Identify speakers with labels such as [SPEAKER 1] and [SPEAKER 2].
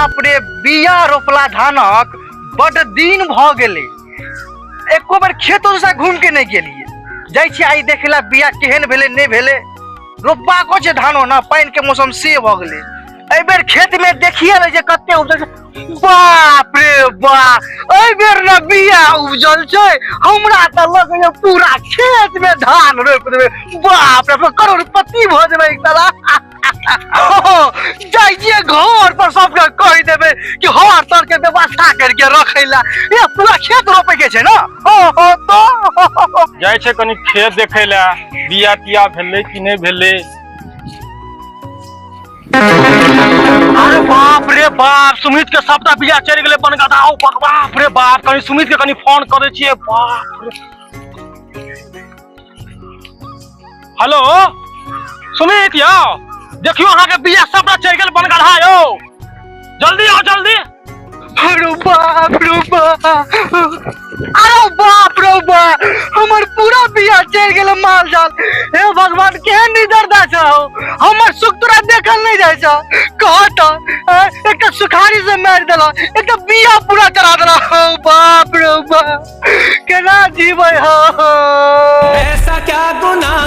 [SPEAKER 1] बाप रे बिया रोपला धानक बड़ दिन भ गेले एको बार खेतो से घूम के नहीं गेलिए जाई छी आई देखला बिया केहन भेले नहीं भेले रोपा को छे धानो ना पानी के मौसम से भ गेले ए बेर खेत में देखिए ले जे कते उपजल बाप रे बा ए बेर ना बिया उपजल छै हमरा त लगे पूरा खेत में धान रोप देबे बाप रे करोड़पति भ जेबे एक तरह जाइए घर पर सबके कह देबे कि हर तर के व्यवस्था करके रखैला ये पूरा खेत रोपे के छै ना तो
[SPEAKER 2] जाय छै कनी खेत देखैला बिया तिया भेले कि नहीं भेले।
[SPEAKER 1] अरे बाप रे बाप सुमित के सबटा बिया चढ़ गेले बनगदा बाप रे बाप कनी सुमित के कनी फोन करे छिए बाप रे।
[SPEAKER 2] हेलो सुमित यौ देखियो अहाँ के बिया सबटा चढ़ गेल बनगदा यौ जल्दी आओ जल्दी।
[SPEAKER 1] अरे बाप रे बाप अरे बाप रे बाप हमर पूरा बिया चढ़ गेल माल जाल हे भगवान केहन निदरदा छौ हमर सुख तोरा देखल नहीं जाय छौ कहत एक सुखारी से मार देला एक बिया पूरा करा देला बाप रे बाप केना जीवे हो
[SPEAKER 3] ऐसा क्या गुनाह